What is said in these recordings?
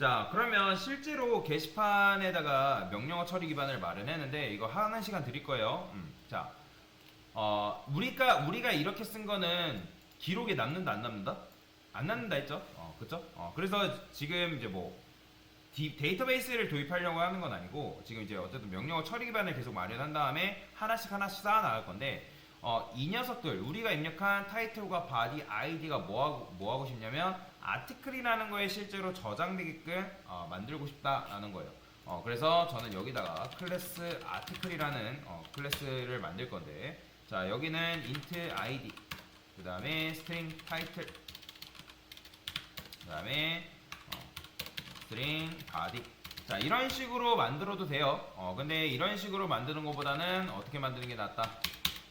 자, 그러면 실제로 게시판에다가 명령어 처리 기반을 마련했는데 이거 하는 시간 드릴 거예요. 자, 우리가 이렇게 쓴 거는 기록에 남는다 안 남는다? 안 남는다 했죠? 그쵸? 그래서 지금 이제 뭐 데이터베이스를 도입하려고 하는 건 아니고 지금 이제 어쨌든 명령어 처리 기반을 계속 마련한 다음에 하나씩 쌓아 나갈 건데 이 녀석들 우리가 입력한 타이틀과 바디 아이디가 뭐 하고 싶냐면 아티클이라는 거에 실제로 저장되게끔 만들고 싶다라는 거예요. 그래서 저는 여기다가 클래스 아티클이라는 클래스를 만들 건데 자 여기는 int id 그 다음에 string 타이틀 그 다음에 string body 자 이런 식으로 만들어도 돼요. 근데 이런 식으로 만드는 것보다는 어떻게 만드는 게 낫다.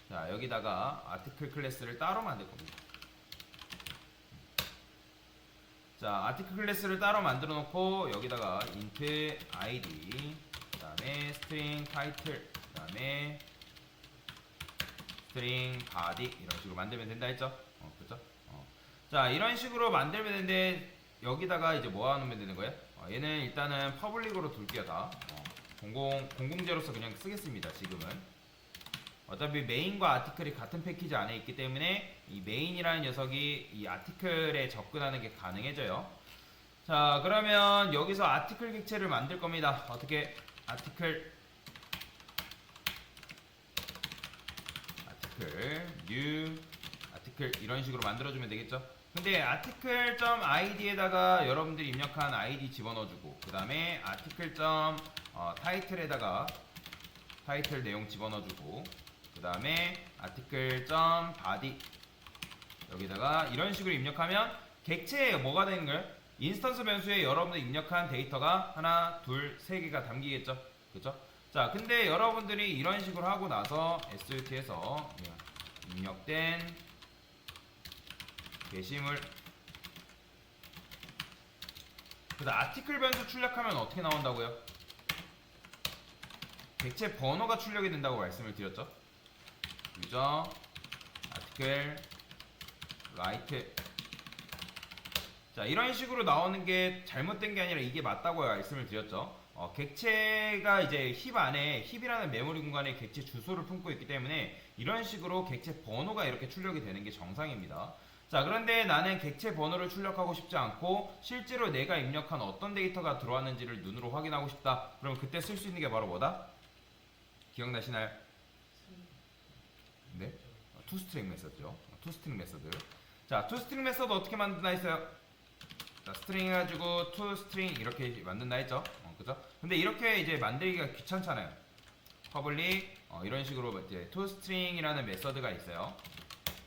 자 여기다가 아티클 클래스를 따로 만들 겁니다. 자 아티클 클래스를 따로 만들어 놓고 여기다가 int id 그 다음에 string title 그 다음에 string body 이런 식으로 만들면 된다 했죠? 그죠? 자 이런 식으로 만들면 되는데 여기다가 이제 뭐 하면 되는 거예요? 얘는 일단은 퍼블릭으로 둘게요 다 공공재로서 그냥 쓰겠습니다 지금은. 어차피 메인과 아티클이 같은 패키지 안에 있기 때문에 이 메인이라는 녀석이 이 아티클에 접근하는 게 가능해져요. 자 그러면 여기서 아티클 객체를 만들 겁니다. 어떻게 아티클 new 아티클 이런 식으로 만들어주면 되겠죠. 근데 article.id에다가 여러분들이 입력한 id 집어넣어주고 그 다음에 article.title에다가 타이틀 내용 집어넣어주고 그 다음에 article.body 여기다가 이런 식으로 입력하면 객체에 뭐가 되는 거예요? 인스턴스 변수에 여러분들 입력한 데이터가 하나, 둘, 세 개가 담기겠죠? 그쵸? 자, 근데 여러분들이 이런 식으로 하고 나서 SUT에서 입력된 게시물 그 다음 아티클 변수 출력하면 어떻게 나온다고요? 객체 번호가 출력이 된다고 말씀을 드렸죠? 유저 아티클 라이트 자 이런 식으로 나오는 게 잘못된 게 아니라 이게 맞다고 말씀을 드렸죠. 객체가 이제 힙 안에 힙이라는 메모리 공간에 객체 주소를 품고 있기 때문에 이런 식으로 객체 번호가 이렇게 출력이 되는 게 정상입니다. 자 그런데 나는 객체 번호를 출력하고 싶지 않고 실제로 내가 입력한 어떤 데이터가 들어왔는지를 눈으로 확인하고 싶다. 그럼 그때 쓸 수 있는 게 바로 뭐다? 기억나시나요? 네? 투스트링 메서드죠. 투스트링 메서드. 자, 투스트링 메서드 어떻게 만든다 했어요? 자, 스트링 해가지고 투스트링 이렇게 만든다 했죠. 그죠? 근데 이렇게 이제 만들기가 귀찮잖아요. 퍼블릭 이런 식으로 이제 투스트링이라는 메서드가 있어요.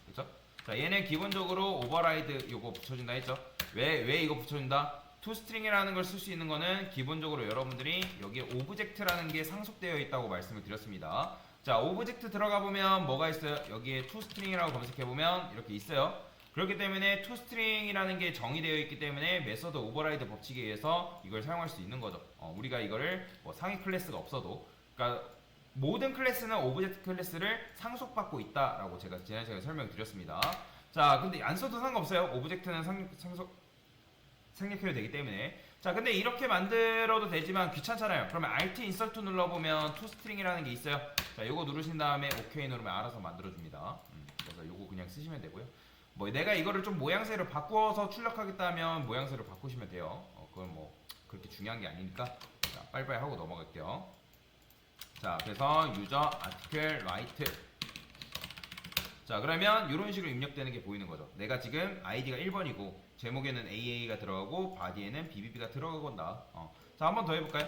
그죠? 자, 얘는 기본적으로 오버라이드 요거 붙여준다 했죠. 왜 이거 붙여준다? 투스트링이라는 걸 쓸 수 있는 거는 기본적으로 여러분들이 여기에 오브젝트라는 게 상속되어 있다고 말씀을 드렸습니다. 자, 오브젝트 들어가 보면 뭐가 있어요? 여기에 toString이라고 검색해 보면 이렇게 있어요. 그렇기 때문에 toString이라는 게 정의되어 있기 때문에 메서드 오버라이드 법칙에 의해서 이걸 사용할 수 있는 거죠. 우리가 이거를 뭐 상위 클래스가 없어도 그러니까 모든 클래스는 오브젝트 클래스를 상속받고 있다라고 제가 지난 시간에 설명드렸습니다. 자, 근데 안 써도 상관없어요. 오브젝트는 생략해도 되기 때문에. 자 근데 이렇게 만들어도 되지만 귀찮잖아요. 그러면 Alt Insert 눌러보면 toString이라는 게 있어요. 자 요거 누르신 다음에 OK 누르면 알아서 만들어줍니다. 그래서 요거 그냥 쓰시면 되고요. 뭐 내가 이거를 좀 모양새를 바꿔서 출력하겠다 하면 모양새를 바꾸시면 돼요. 그건 뭐 그렇게 중요한 게 아니니까. 자 빨리빨리 하고 넘어갈게요. 자 그래서 user article write 자 그러면 이런 식으로 입력되는 게 보이는 거죠. 내가 지금 id가 1번이고 제목에는 AA가 들어가고 바디에는 BBB가 들어가건다. 자 한 번 더 해볼까요?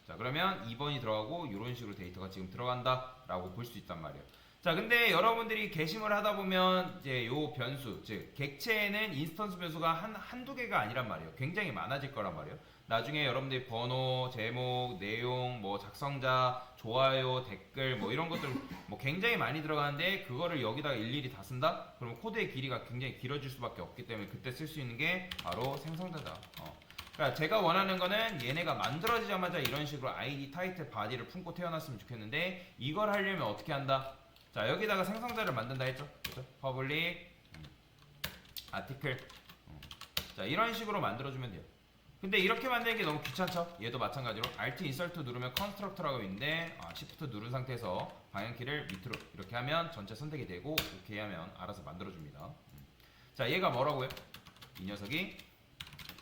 자 그러면 2번이 들어가고 이런 식으로 데이터가 지금 들어간다 라고 볼 수 있단 말이에요. 자 근데 여러분들이 게시물 하다 보면 이제 요 변수 즉 객체에는 인스턴스 변수가 한두 개가 아니란 말이에요. 굉장히 많아질 거란 말이에요. 나중에 여러분들이 번호, 제목, 내용, 뭐 작성자, 좋아요, 댓글 뭐 이런 것들 뭐 굉장히 많이 들어가는데 그거를 여기다가 일일이 다 쓴다? 그러면 코드의 길이가 굉장히 길어질 수밖에 없기 때문에 그때 쓸 수 있는 게 바로 생성자다. 그러니까 제가 원하는 거는 얘네가 만들어지자마자 이런 식으로 ID, 타이틀, 바디를 품고 태어났으면 좋겠는데 이걸 하려면 어떻게 한다? 자 여기다가 생성자를 만든다 했죠. 그죠? 퍼블릭 아티클 자, 이런 식으로 만들어주면 돼요. 근데 이렇게 만드는 게 너무 귀찮죠? 얘도 마찬가지로 Alt Insert 누르면 Constructor라고 있는데 Shift 누른 상태에서 방향키를 밑으로 이렇게 하면 전체 선택이 되고 OK 하면 알아서 만들어줍니다. 자, 얘가 뭐라고요? 이 녀석이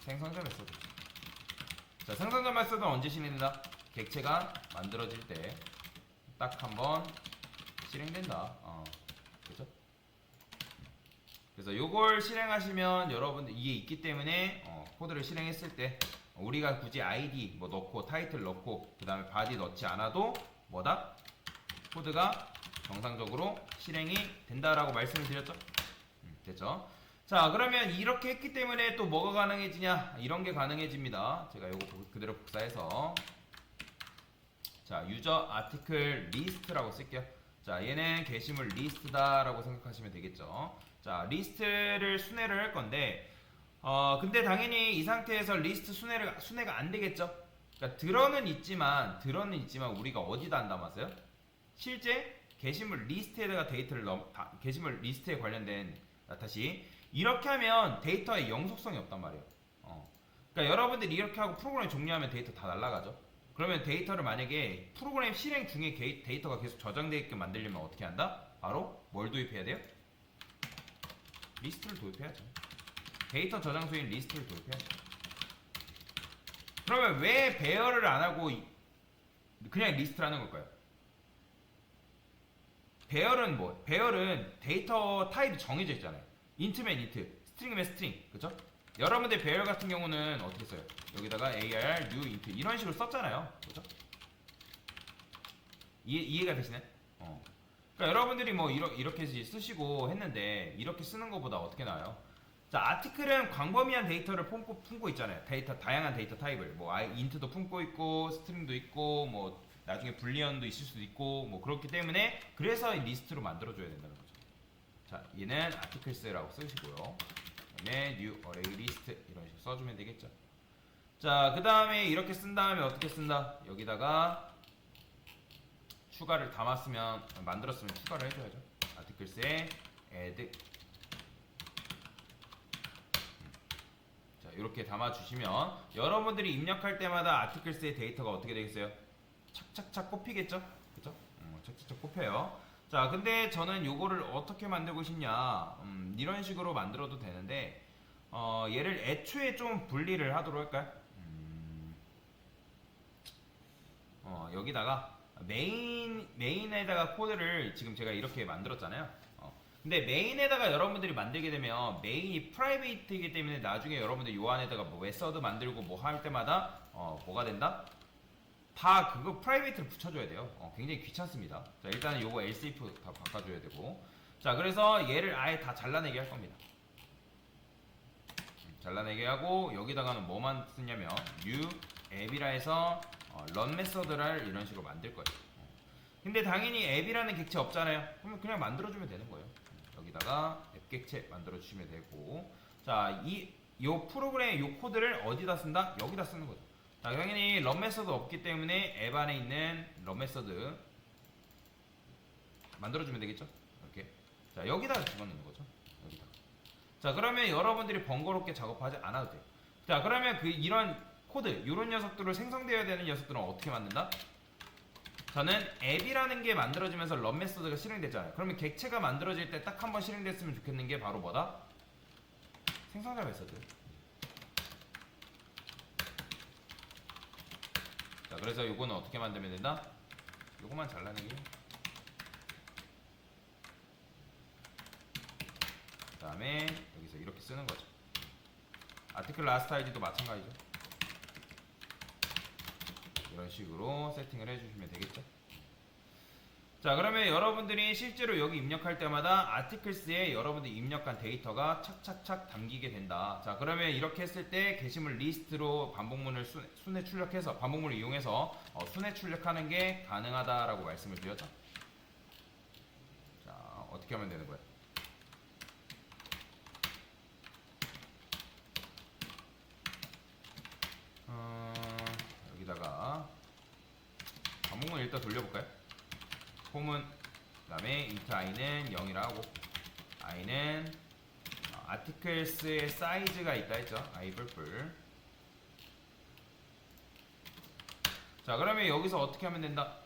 생성자 메소드. 자, 생성자 메소드는 언제 실행된다? 객체가 만들어질 때 딱 한번 실행된다. 그죠? 그래서 요걸 실행하시면 여러분들 이게 있기 때문에 코드를 실행했을 때 우리가 굳이 ID 뭐 넣고 타이틀 넣고 그 다음에 바디 넣지 않아도 뭐다? 코드가 정상적으로 실행이 된다라고 말씀을 드렸죠? 됐죠? 자, 그러면 이렇게 했기 때문에 또 뭐가 가능해지냐? 이런 게 가능해집니다. 제가 요거 그대로 복사해서 자, 유저 아티클 리스트라고 쓸게요. 자, 얘는 게시물 리스트다라고 생각하시면 되겠죠. 자, 리스트를 순회를 할 건데 근데 당연히 이 상태에서 리스트 순회가 안 되겠죠. 그러니까 드러는 있지만 우리가 어디다 안 담았어요? 실제 게시물 리스트에다가 데이터를 게시물 리스트에 관련된 다시 이렇게 하면 데이터의 영속성이 없단 말이에요. 그러니까 여러분들이 이렇게 하고 프로그램 종료하면 데이터 다 날아가죠. 그러면 데이터를 만약에 프로그램 실행 중에 데이터가 계속 저장되게끔 만들려면 어떻게 한다? 바로 뭘 도입해야 돼요? 리스트를 도입해야죠. 데이터 저장소인 리스트를 도입해야죠. 그러면 왜 배열을 안 하고 그냥 리스트라는 걸까요? 배열은 뭐? 배열은 데이터 타입이 정해져 있잖아요. 인트면 인트, 스트링이면 스트링, 그죠? 여러분들 배열 같은 경우는 어떻게 써요? 여기다가 AR, new, int 이런 식으로 썼잖아요, 그죠? 이해가 되시나요? 그러니까 여러분들이 뭐 이렇게 쓰시고 했는데 이렇게 쓰는 것보다 어떻게 나와요? 자, 아티클은 광범위한 데이터를 품고 있잖아요. 다양한 데이터 타입을 뭐 int도 품고 있고 스트링도 있고 뭐 나중에 불리언도 있을 수도 있고 뭐 그렇기 때문에 그래서 리스트로 만들어줘야 된다는 거죠. 자, 얘는 articles라고 쓰시고요. 그다음에 new array list 이런 식으로 써주면 되겠죠. 자, 그 다음에 이렇게 쓴 다음에 어떻게 쓴다? 여기다가 추가를 담았으면 만들었으면 추가를 해줘야죠. articles에 add 자, 이렇게 담아주시면 여러분들이 입력할 때마다 articles의 데이터가 어떻게 되겠어요? 착착착 꼽히겠죠? 그죠? 착착착 꼽혀요. 자, 근데 저는 요거를 어떻게 만들고 싶냐 이런 식으로 만들어도 되는데 얘를 애초에 좀 분리를 하도록 할까요? 여기다가 메인에다가 코드를 지금 제가 이렇게 만들었잖아요. 근데 메인에다가 여러분들이 만들게 되면 메인이 프라이베이트이기 때문에 나중에 여러분들 요 안에다가 뭐 메서드 만들고 뭐 할 때마다 뭐가 된다? 다 그거 프라이베이트를 붙여줘야 돼요. 굉장히 귀찮습니다. 자, 일단은 요거 else if 다 바꿔줘야 되고. 자, 그래서 얘를 아예 다 잘라내게 할 겁니다. 잘라내게 하고 여기다가는 뭐만 쓰냐면 new 앱이라 해서 run 메서드를 이런 식으로 만들 거예요. 근데 당연히 앱이라는 객체 없잖아요. 그러면 그냥 만들어주면 되는 거예요. 여기다가 앱 객체 만들어주시면 되고. 자, 요 프로그램 요 코드를 어디다 쓴다? 여기다 쓰는 거죠. 자, 당연히 run 메서드 없기 때문에 앱 안에 있는 run 메서드 만들어주면 되겠죠? 이렇게. 자, 여기다가 집어넣는 거죠. 여기다. 자, 그러면 여러분들이 번거롭게 작업하지 않아도 돼요. 자, 그러면 이런 코드, 이런 녀석들을 생성되어야 되는 녀석들은 어떻게 만든다? 저는 앱이라는 게 만들어지면서 run 메소드가 실행됐잖아요. 그러면 객체가 만들어질 때 딱 한 번 실행됐으면 좋겠는 게 바로 뭐다? 생성자 메소드. 자, 그래서 요거는 어떻게 만들면 된다? 요거만 잘라내기. 그 다음에 여기서 이렇게 쓰는 거죠. 아티클 라스트 아이디도 마찬가지죠. 이런 식으로 세팅을 해주시면 되겠죠. 자, 그러면 여러분들이 실제로 여기 입력할 때마다 articles에 여러분들이 입력한 데이터가 착착착 담기게 된다. 자, 그러면 이렇게 했을 때 게시물 리스트로 반복문을 순회 출력해서 반복문을 이용해서 순회 출력하는 게 가능하다라고 말씀을 드렸죠. 자, 어떻게 하면 되는 거예요? 여기다가 반복문 일단 돌려볼까요? 홈은 그 다음에 int i는 0이라 하고 i는 아티클스의 사이즈가 있다 했죠. i뿔뿔. 자, 그러면 여기서 어떻게 하면 된다?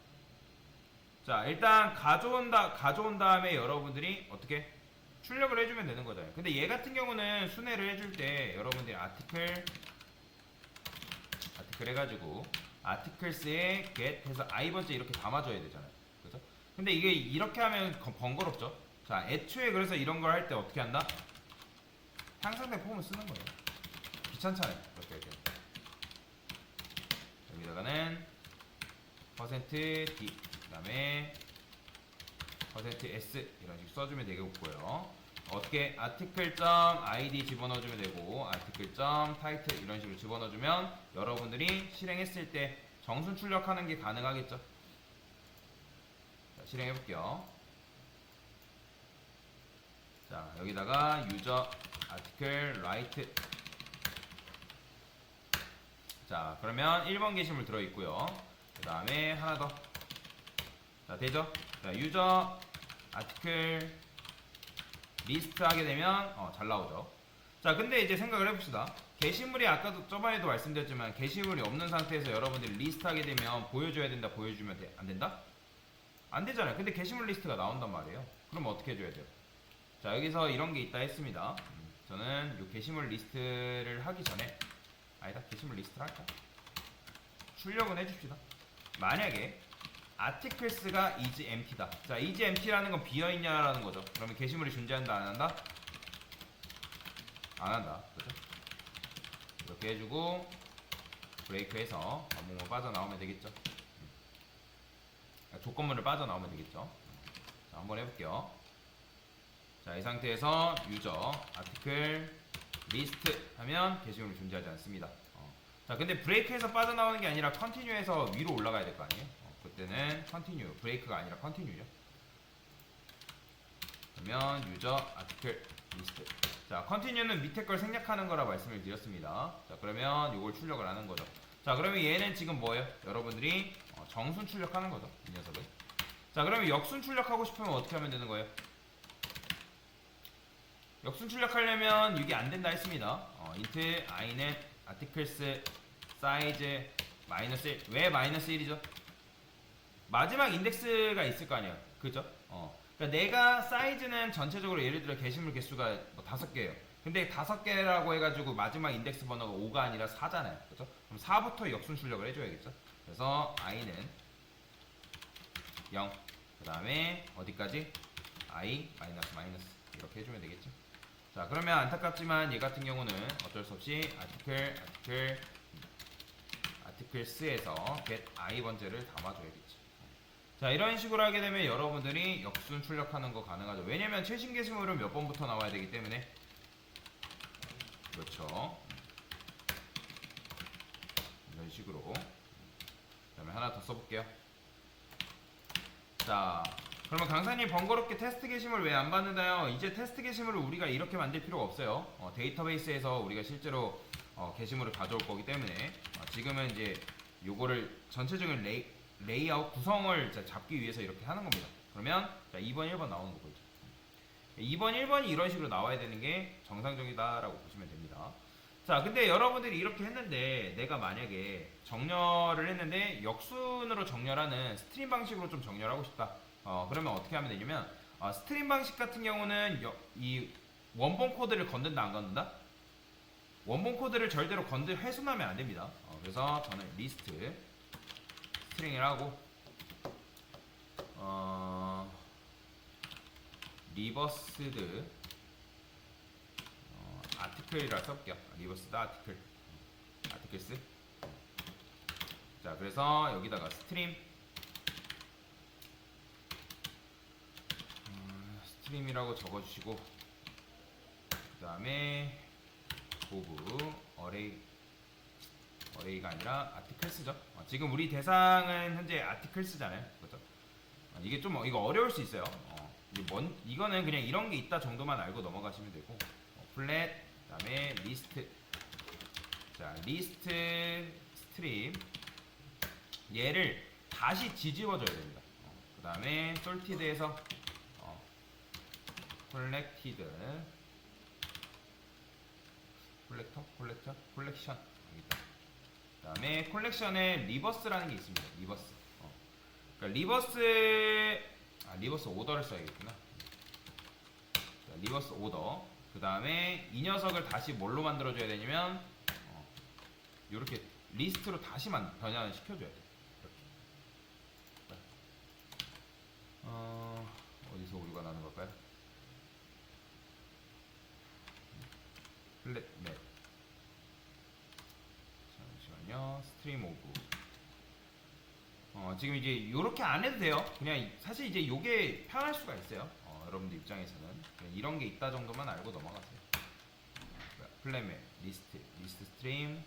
자, 일단 가져온 다음에 여러분들이 어떻게 출력을 해주면 되는 거잖아요. 근데 얘 같은 경우는 순회를 해줄 때 여러분들이 아티클 해가지고 아티클스에 get 해서 i번째 이렇게 담아줘야 되잖아요. 그죠? 근데 이게 이렇게 하면 번거롭죠? 자, 애초에 그래서 이런 걸 할 때 어떻게 한다? 향상된 폼을 쓰는 거예요. 귀찮잖아요. 이렇게. 여기다가는 %d 그 다음에 %s 이런 식으로 써주면 되겠고요. 어떻게 article.id 집어넣어주면 되고 article.title 이런 식으로 집어넣어주면 여러분들이 실행했을 때 정순 출력하는 게 가능하겠죠. 자, 실행해볼게요. 자, 여기다가 user article write. 자, 그러면 1번 게시물 들어있고요. 그 다음에 하나 더. 자, 되죠? 자, user article 리스트 하게 되면 잘 나오죠. 자, 근데 이제 생각을 해봅시다. 게시물이 아까도 저번에도 말씀드렸지만 게시물이 없는 상태에서 여러분들이 리스트 하게 되면 보여줘야 된다, 보여주면 안 된다? 안 되잖아요. 근데 게시물 리스트가 나온단 말이에요. 그럼 어떻게 해줘야 돼요? 자, 여기서 이런 게 있다 했습니다. 저는 이 게시물 리스트를 하기 전에 아니다, 게시물 리스트를 할까? 출력은 해줍시다. 만약에 articles가 is empty다. 자, is empty라는 건 비어있냐라는 거죠. 그러면 게시물이 존재한다, 안 한다? 안 한다. 그죠? 이렇게 해주고 브레이크해서 뭐뭐 빠져나오면 되겠죠. 조건문을 빠져나오면 되겠죠. 자, 한번 해볼게요. 자, 이 상태에서 user article list 하면 게시물이 존재하지 않습니다. 자, 근데 브레이크에서 빠져나오는 게 아니라 continue에서 위로 올라가야 될 거 아니에요? 그때는 continue, 브레이크가 아니라 continue죠. 그러면 user article list. 자, continue는 밑에 걸 생략하는 거라 말씀을 드렸습니다. 자, 그러면 이걸 출력을 하는 거죠. 자, 그러면 얘는 지금 뭐예요? 여러분들이 정순 출력하는 거죠. 이 녀석을. 자, 그러면 역순 출력하고 싶으면 어떻게 하면 되는 거예요? 역순 출력하려면 이게 안 된다 했습니다. int inet articles size -1. 왜 -1이죠? 마지막 인덱스가 있을 거 아니에요. 그죠? 그러니까 내가 사이즈는 전체적으로 예를 들어 게시물 개수가 뭐 5개예요. 근데 5개라고 해가지고 마지막 인덱스 번호가 5가 아니라 4잖아요. 그죠? 그럼 4부터 역순 출력을 해줘야겠죠? 그래서 i는 0. 그 다음에 어디까지? i 마이너스 이렇게 해주면 되겠죠? 자, 그러면 안타깝지만 얘 같은 경우는 어쩔 수 없이 articles에서 get i 번째를 담아줘야겠죠. 자, 이런 식으로 하게 되면 여러분들이 역순 출력하는 거 가능하죠. 왜냐면 최신 게시물은 몇 번부터 나와야 되기 때문에. 그렇죠. 이런 식으로. 그 다음에 하나 더 써볼게요. 자, 그러면 강사님 번거롭게 테스트 게시물 왜 안 받는다요? 이제 테스트 게시물을 우리가 이렇게 만들 필요가 없어요. 데이터베이스에서 우리가 실제로 게시물을 가져올 거기 때문에 지금은 이제 요거를 전체적인 레이아웃 구성을 잡기 위해서 이렇게 하는 겁니다. 그러면 자, 2번, 1번 나오는 거 보이죠? 2번, 1번이 이런 식으로 나와야 되는 게 정상적이다라고 보시면 됩니다. 자, 근데 여러분들이 이렇게 했는데 내가 만약에 정렬을 했는데 역순으로 정렬하는 스트림 방식으로 좀 정렬하고 싶다. 그러면 어떻게 하면 되냐면 스트림 방식 같은 경우는 이 원본 코드를 건든다, 안 건든다? 원본 코드를 절대로 훼손하면 안 됩니다. 그래서 저는 리스트 스트링이라고 리버스드 아티클이라 써볼게요. 리버스드 아티클스. 자, 그래서 여기다가 스트림이라고 적어주시고 그 다음에 보브 어레이가 아니라 아티클스죠. 지금 우리 대상은 현재 아티클스잖아요. 그렇죠? 이게 좀 이거 어려울 수 있어요. 이거는 그냥 이런 게 있다 정도만 알고 넘어가시면 되고 플랫 그다음에 리스트. 자, 리스트 스트림 얘를 다시 뒤집어줘야 됩니다. 그 다음에 sorted에서 collected 콜렉션 여기 있다. 그다음에 콜렉션에 리버스라는 게 있습니다. 리버스. 그러니까 리버스 오더를 써야겠구나. 자, 리버스 오더. 그다음에 이 녀석을 다시 뭘로 만들어줘야 되냐면 이렇게 리스트로 다시 변환을 시켜줘야 돼. 이렇게. 어디서 오류가 나는 걸까요? 플랫 맵. 잠시만요. 스트림 오브. 지금 이제 이렇게 안 해도 돼요. 그냥 사실 이제 요게 편할 수가 있어요. 여러분들 입장에서는 이런 게 있다 정도만 알고 넘어가세요. 플랫 맵, 리스트 스트림,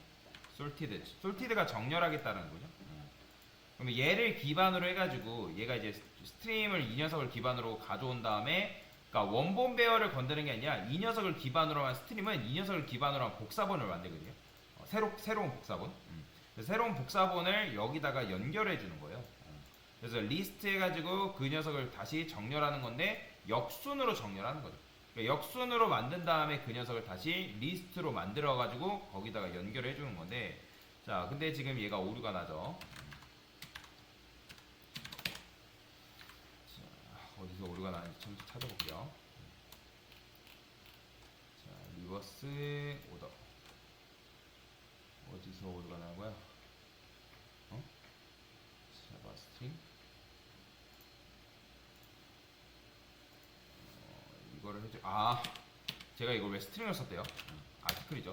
솔티드가 정렬하겠다는 거죠. 그러면 얘를 기반으로 해가지고 얘가 이제 스트림을 이 녀석을 기반으로 가져온 다음에, 그러니까 원본 배열을 건드는 게 아니라 이 녀석을 기반으로 한 스트림은 이 녀석을 기반으로 한 복사본을 만들거든요. 새로운 복사본. 새로운 복사본을 여기다가 연결해 주는 거예요. 그래서 리스트 해가지고 그 녀석을 다시 정렬하는 건데 역순으로 정렬하는 거죠. 그러니까 역순으로 만든 다음에 그 녀석을 다시 리스트로 만들어가지고 거기다가 연결해 주는 건데, 자, 근데 지금 얘가 오류가 나죠. 자, 어디서 오류가 나는지 좀 찾아볼게요. 자, 리버스 오더. 어디서 오류가 나는 거야? 자바 스트링. 이거를 해줘. 제가 이걸 왜 스트링을 썼대요? 아티클이죠.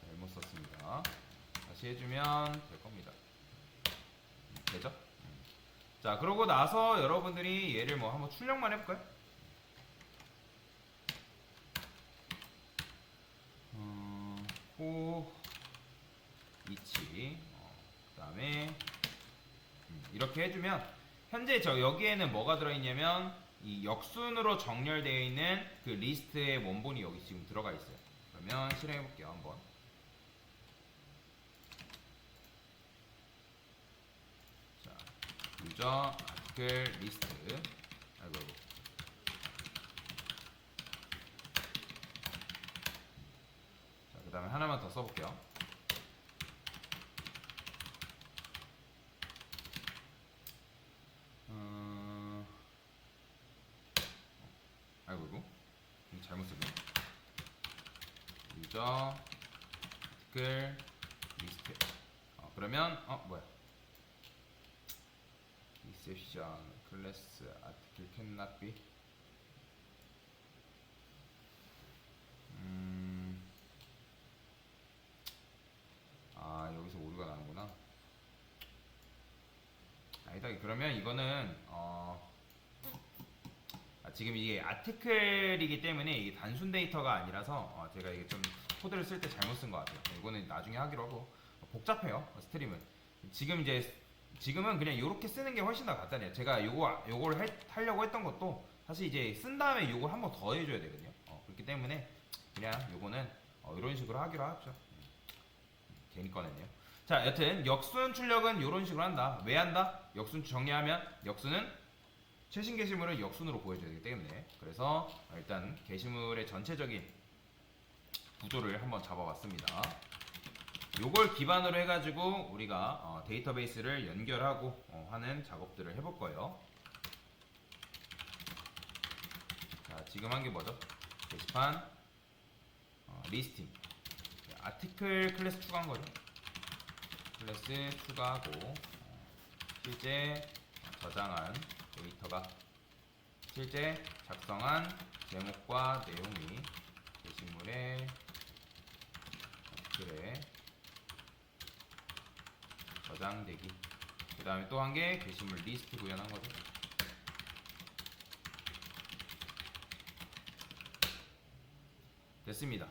잘못 썼습니다. 다시 해주면 될 겁니다. 되죠? 자, 그러고 나서 여러분들이 얘를 뭐 한번 출력만 해볼까요? 이치. 그 다음에 이렇게 해주면 현재 여기에는 뭐가 들어있냐면 이 역순으로 정렬되어 있는 그 리스트의 원본이 여기 지금 들어가 있어요. 그러면 실행해 볼게요. 한번. 자, 유저 아티클 리스트. 아이고. 자, 그 다음에 하나만 더 써볼게요. 아이고, 잘못 썼네. 유저 아티클 리스트. 그러면 뭐야? 리셉션 클래스 아티클 cannot be. 여기서 오류가 나는구나. 아니다. 그러면 이거는 지금 이게 아티클이기 때문에 이게 단순 데이터가 아니라서 제가 이게 좀 코드를 쓸 때 잘못 쓴 것 같아요. 이거는 나중에 하기로 하고. 복잡해요, 스트림은. 지금은 그냥 이렇게 쓰는 게 훨씬 더 간단해요. 제가 요걸 하려고 했던 것도 사실 이제 쓴 다음에 요걸 한 번 더 해줘야 되거든요. 그렇기 때문에 그냥 요거는 이런 식으로 하기로 하죠. 괜히 꺼냈네요. 자, 여튼 역순 출력은 이런 식으로 한다. 왜 한다? 역순 정리하면 역순은 최신 게시물을 역순으로 보여줘야 되기 때문에. 그래서 일단 게시물의 전체적인 구조를 한번 잡아봤습니다. 요걸 기반으로 해가지고 우리가 데이터베이스를 연결하고 하는 작업들을 해볼 거예요. 자, 지금 한 게 뭐죠? 게시판 리스팅. 아티클 클래스 추가한 거죠. 클래스 추가하고 실제 저장한 데이터가 실제 작성한 제목과 내용이 게시물에 아티클에 저장되기. 그 다음에 또 한 개 게시물 리스트 구현한 거죠. 됐습니다.